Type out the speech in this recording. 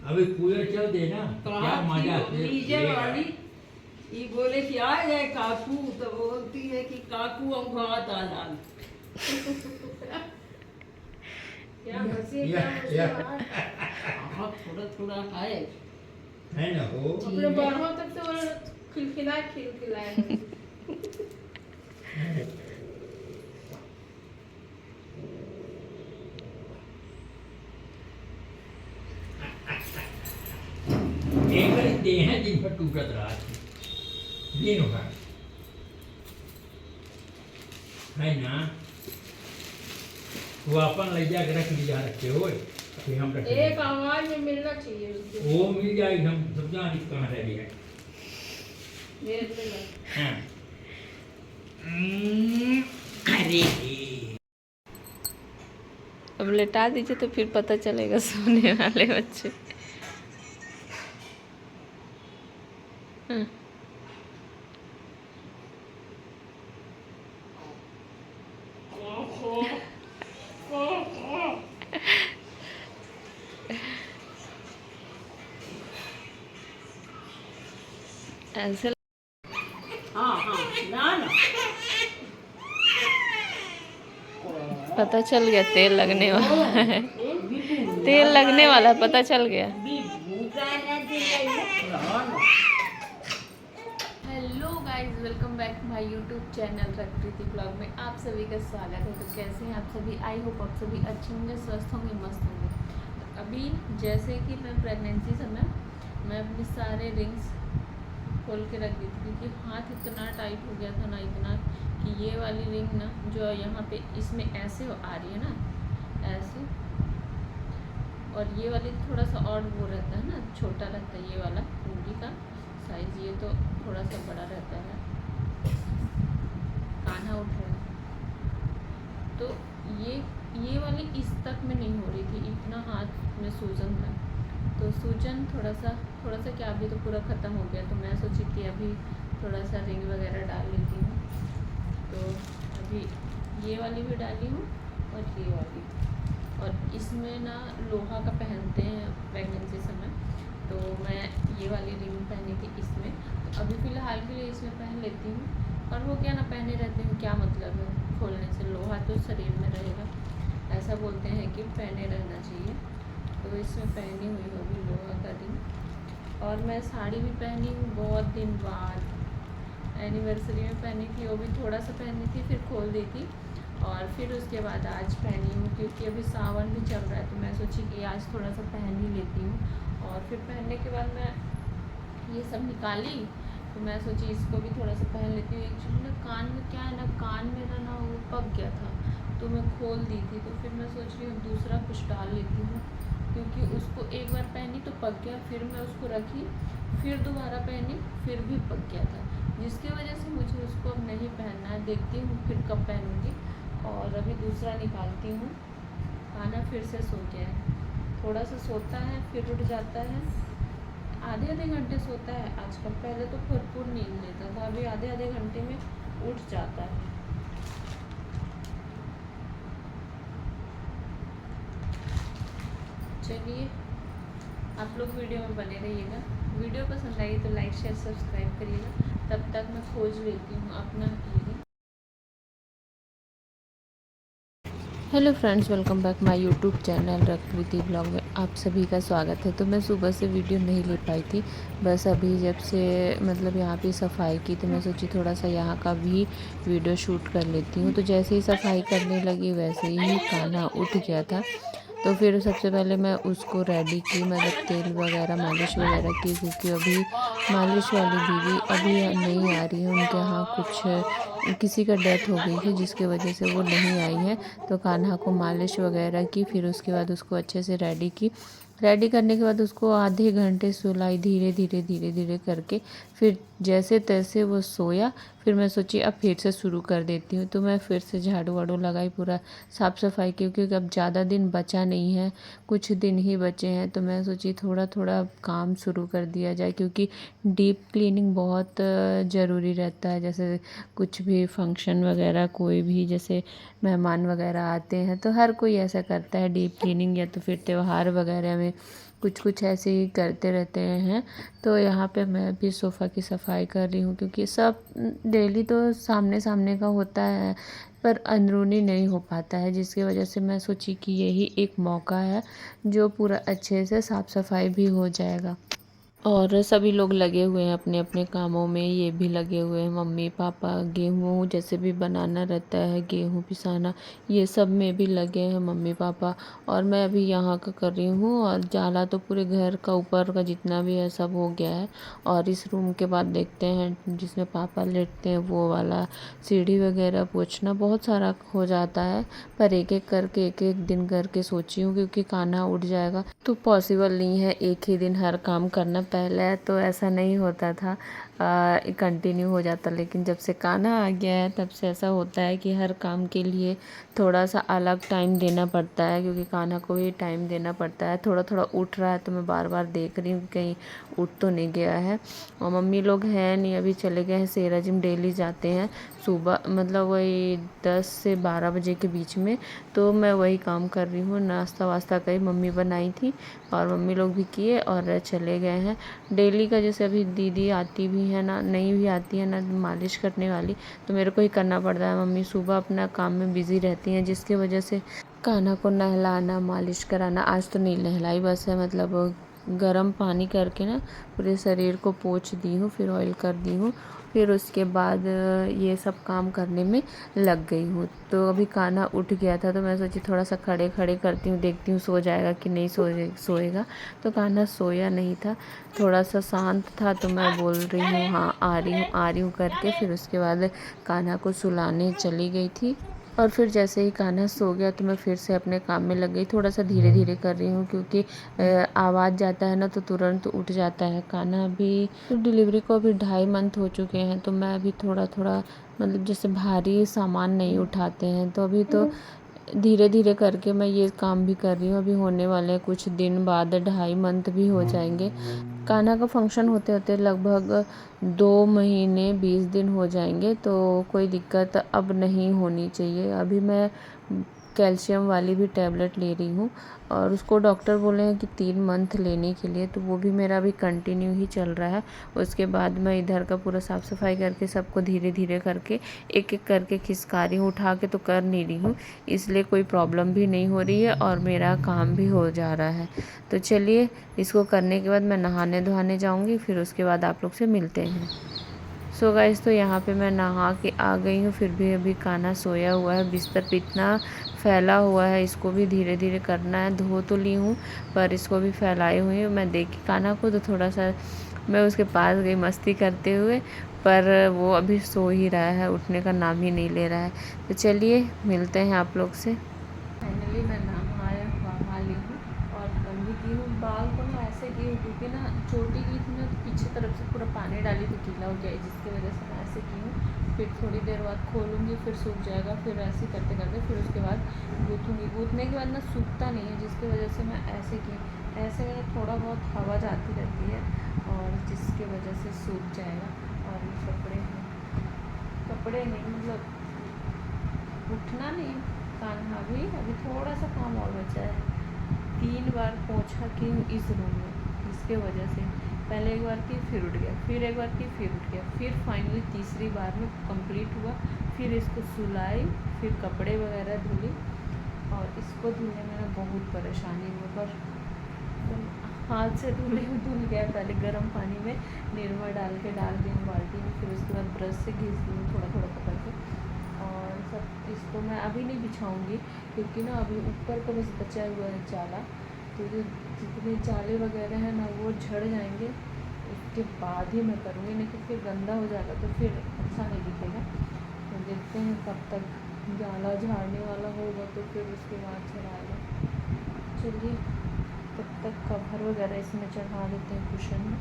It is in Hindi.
अभी कूलर चल दे ना क्या मजा डीजे वाली ये बोले कि आ जाए काकू तो बोलती है कि काकू हम भात आना क्या हंसी क्या हाँ थोड़ा थोड़ा है ना हो अपने बारहों तक तो खिलखिलाए एक बार देह दिन पर टूटत रहा दिन होगा है ना वो अपन ले जा के रख लिया रखे हो फिर हम रख एक आवाज में मिलना चाहिए वो मिल जाएगी हम सब जान कहाँ रह गया हाँ अरे अब लेटा दीजिए तो फिर पता चलेगा सोने वाले बच्चे। ऐसे हाँ हाँ ना ना पता चल गया तेल लगने वाला है। तेल लगने वाला है, पता चल गया। Hello guys, welcome back to my YouTube channel Prakriti blog में आप सभी का स्वागत है। तो कैसे हैं आप सभी? आई होप आप सभी अच्छे होंगे, स्वस्थ होंगे, मस्त होंगे। तो अभी जैसे कि मैं प्रेगनेंसी समय मैं अपने सारे रिंग्स खोल के रख दी थी क्योंकि हाथ इतना टाइट हो गया था ना, इतना कि ये वाली रिंग ना जो यहाँ पे इसमें ऐसे आ रही है ना ऐसे, और ये वाली थोड़ा सा और वो रहता है ना, छोटा रहता है ये वाला उंगली का साइज़, ये तो थोड़ा सा बड़ा रहता है। कान्हा उठ रहा है तो ये वाली इस तक में नहीं हो रही थी, इतना हाथ में सूजन था। तो सूजन थोड़ा सा क्या, अभी तो पूरा ख़त्म हो गया। तो मैं सोची कि अभी थोड़ा सा रिंग वगैरह डाल लेती हूँ। तो अभी ये वाली भी डाली हूँ और ये वाली, और इसमें ना लोहा का पहनते हैं प्रेगनेंसी समय, तो मैं ये वाली रिंग पहनी थी इसमें। तो अभी फ़िलहाल के लिए इसमें पहन लेती हूँ। और वो क्या ना, पहने रहते हैं, क्या मतलब है खोलने से? लोहा तो शरीर में रहेगा, ऐसा बोलते हैं कि पहने रहना चाहिए। तो इसमें पहनी हुई होगी लोहा का रिंग। और मैं साड़ी भी पहनी हूँ बहुत दिन बाद, एनिवर्सरी में पहनी थी, वो भी थोड़ा सा पहनी थी फिर खोल दी थी, और फिर उसके बाद आज पहनी हूँ क्योंकि अभी सावन भी चल रहा है। तो मैं सोची कि आज थोड़ा सा पहन ही लेती हूँ। और फिर पहनने के बाद मैं ये सब निकाली, तो मैं सोची इसको भी थोड़ा सा पहन लेती हूँ। एक्चुअली ना कान में क्या है ना, कान मेरा ना वो पक गया था, तो मैं खोल दी थी। तो फिर मैं सोच रही हूँ दूसरा कुछ डाल लेती हूँ, क्योंकि उसको एक बार पहनी तो पक गया, फिर मैं उसको रखी, फिर दोबारा पहनी, फिर भी पक गया था, जिसकी वजह से मुझे उसको अब नहीं पहनना है। देखती हूँ फिर कब पहनूँगी। और अभी दूसरा निकालती हूँ। खाना फिर से सो गया है, थोड़ा सा सोता है फिर उठ जाता है, आधे घंटे सोता है आजकल। पहले तो भरपूर नींद लेता था, अभी आधे घंटे में उठ जाता है। चलिए आप लोग वीडियो में बने रहिएगा। वीडियो पसंद आई तो लाइक शेयर सब्सक्राइब करिएगा। तब तक मैं खोज लेती हूँ अपना healing. Hello friends, welcome back my YouTube channel Prakriti blog में आप सभी का स्वागत है। तो मैं सुबह से वीडियो नहीं ले पाई थी, बस अभी जब से मतलब यहाँ पे सफाई की, तो मैं सोची थोड़ा सा यहाँ का भी वीडियो शूट कर लेती हूँ। तो जैसे ही सफाई करने लगी वैसे ही कान्हा उठ गया था। तो फिर सबसे पहले मैं उसको रेडी की, मतलब तेल वगैरह मालिश वगैरह की, क्योंकि अभी मालिश वाली दीदी अभी नहीं आ रही है, उनके यहाँ कुछ किसी का डेथ हो गई है जिसकी वजह से वो नहीं आई है। तो कान्हा को मालिश वगैरह की, फिर उसके बाद उसको अच्छे से रेडी की। रेडी करने के बाद उसको आधे घंटे सुलाई धीरे धीरे करके, फिर जैसे तैसे वो सोया। फिर मैं सोची अब फिर से शुरू कर देती हूँ। तो मैं फिर से झाड़ू वाड़ू लगाई, पूरा साफ़ सफाई की, क्योंकि अब ज़्यादा दिन बचा नहीं है, कुछ दिन ही बचे हैं। तो मैं सोची थोड़ा थोड़ा काम शुरू कर दिया जाए, क्योंकि डीप क्लीनिंग बहुत ज़रूरी रहता है। जैसे कुछ भी भी फंक्शन वगैरह, कोई भी जैसे मेहमान वगैरह आते हैं तो हर कोई ऐसा करता है डीप क्लीनिंग, या तो फिर त्योहार वगैरह में कुछ कुछ ऐसे ही करते रहते हैं। तो यहाँ पे मैं भी सोफ़ा की सफाई कर रही हूँ, क्योंकि सब डेली तो सामने सामने का होता है पर अंदरूनी नहीं हो पाता है, जिसकी वजह से मैं सोची कि यही एक मौका है जो पूरा अच्छे से साफ़ सफाई भी हो जाएगा। और सभी लोग लगे हुए हैं अपने अपने कामों में, ये भी लगे हुए हैं मम्मी पापा, गेहूँ जैसे भी बनाना रहता है, गेहूँ पिसाना, ये सब में भी लगे हैं मम्मी पापा। और मैं अभी यहाँ का कर रही हूँ, और जाला तो पूरे घर का ऊपर का जितना भी है सब हो गया है। और इस रूम के बाद देखते हैं जिसमें पापा लेटते हैं वो वाला सीढ़ी वगैरह पोंछना बहुत सारा हो जाता है, पर एक एक करके एक एक दिन करके सोची हूँ, क्योंकि कान्हा उठ जाएगा तो पॉसिबल नहीं है एक ही दिन हर काम करना। पहले तो ऐसा नहीं होता था, कंटिन्यू हो जाता, लेकिन जब से कान्हा आ गया है तब से ऐसा होता है कि हर काम के लिए थोड़ा सा अलग टाइम देना पड़ता है, क्योंकि कान्हा को भी टाइम देना पड़ता है। थोड़ा थोड़ा उठ रहा है तो मैं बार बार देख रही हूँ कि कहीं उठ तो नहीं गया है। और मम्मी लोग हैं नहीं, अभी चले गए हैं सेरा जिम, डेली जाते हैं सुबह, मतलब वही 10 से 12 बजे के बीच में। तो मैं वही काम कर रही हूँ, नाश्ता वास्ता कहीं मम्मी बनाई थी और मम्मी लोग भी किए और चले गए हैं। डेली का जैसे अभी दीदी आती भी है ना, नहीं भी आती है ना मालिश करने वाली, तो मेरे को ही करना पड़ता है। मम्मी सुबह अपना काम में बिज़ी रहती हैं, जिसकी वजह से कान्हा को नहलाना मालिश कराना, आज तो नहीं नहलाई, बस है मतलब गर्म पानी करके ना पूरे शरीर को पोंछ दी हूँ, फिर ऑयल कर दी हूँ, फिर उसके बाद ये सब काम करने में लग गई हूँ। तो अभी कान्हा उठ गया था तो मैं सोची थोड़ा सा खड़े खड़े करती हूँ, देखती हूँ सो जाएगा कि नहीं सोएगा। तो कान्हा सोया नहीं था, थोड़ा सा शांत था, तो मैं बोल रही हूँ हाँ आ रही हूँ करके, फिर उसके बाद कान्हा को सुलाने चली गई थी। और फिर जैसे ही कान्हा सो गया तो मैं फिर से अपने काम में लग गई। थोड़ा सा धीरे धीरे कर रही हूँ, क्योंकि आवाज़ जाता है ना तो तुरंत उठ जाता है। कान्हा अभी तो डिलीवरी को अभी 2.5 मंथ हो चुके हैं, तो मैं अभी थोड़ा थोड़ा मतलब जैसे भारी सामान नहीं उठाते हैं, तो अभी तो धीरे धीरे करके मैं ये काम भी कर रही हूँ। अभी होने वाले कुछ दिन बाद 2.5 मंथ भी हो जाएंगे। कान्हा का फंक्शन होते होते लगभग 2 महीने 20 दिन हो जाएंगे, तो कोई दिक्कत अब नहीं होनी चाहिए। अभी मैं कैल्शियम वाली भी टैबलेट ले रही हूँ, और उसको डॉक्टर बोले हैं कि 3 मंथ लेने के लिए, तो वो भी मेरा अभी कंटिन्यू ही चल रहा है। उसके बाद मैं इधर का पूरा साफ़ सफाई करके सबको धीरे धीरे करके एक एक करके खिसका रही हूँ, उठा के तो कर नहीं रही हूँ, इसलिए कोई प्रॉब्लम भी नहीं हो रही है और मेरा काम भी हो जा रहा है। तो चलिए इसको करने के बाद मैं नहाने धोने जाऊँगी, फिर उसके बाद आप लोग से मिलते हैं। सो गाइस, तो यहाँ पे मैं नहा के आ गई हूँ, फिर भी अभी कान्हा सोया हुआ है, बिस्तर पे इतना फैला हुआ है, इसको भी धीरे धीरे करना है। धो तो ली हूँ पर इसको भी फैलाई हुई हूँ। मैं देखी कान्हा को तो थोड़ा सा मैं उसके पास गई मस्ती करते हुए, पर वो अभी सो ही रहा है, उठने का नाम ही नहीं ले रहा है। तो चलिए मिलते हैं आप लोग से। फाइनली मैं नहा ली हूँ और कंघी की हूँ। बाल को मैं ऐसे की हूँ क्योंकि ना चोटी की थी ना, तो पीछे तरफ से पूरा पानी डाली तो गीला हो गया, जिसकी वजह से मैं ऐसे की हूँ। फिर थोड़ी देर बाद खोलूँगी, फिर सूख जाएगा, फिर ऐसे करते करते फिर उसके बाद गूँथूँगी। गूँथने के बाद ना सूखता नहीं है, जिसकी वजह से मैं ऐसे की, ऐसे में थोड़ा बहुत हवा जाती रहती है और जिसकी वजह से सूख जाएगा। और ये कपड़े नहीं मतलब उठना नहीं, कान्हा भी अभी थोड़ा सा काम और बचा है। 3 बार पोंछा की हूँ इस रूम में, जिसके वजह से पहले एक बार की फिर उठ गया, फिर एक बार की फिर उठ गया, फिर फाइनली तीसरी बार में कंप्लीट हुआ। फिर इसको सुलाई, फिर कपड़े वगैरह धुली, और इसको धुलने में ना बहुत परेशानी हुई, पर हाथ से धुल गया। पहले गर्म पानी में निरमा डाल दी हूँ बाल्टी में, फिर उसके बाद ब्रश से घिस दी हूँ थोड़ा थोड़ा पकड़ के। और सब इसको मैं अभी नहीं बिछाऊंगी, क्योंकि ना अभी ऊपर का बस बचा हुआ है जाला, तो जो जितने जाले वगैरह हैं ना वो झड़ जाएंगे, उसके बाद ही मैं करूँगी, नहीं तो फिर गंदा हो जाएगा तो फिर अच्छा नहीं दिखेगा। तो देखते हैं कब तक जाला झाड़ने वाला होगा, तो फिर उसके बाद झड़ाएगा। चलिए तब तक कवर वगैरह इसमें चढ़ा देते हैं कुशन में।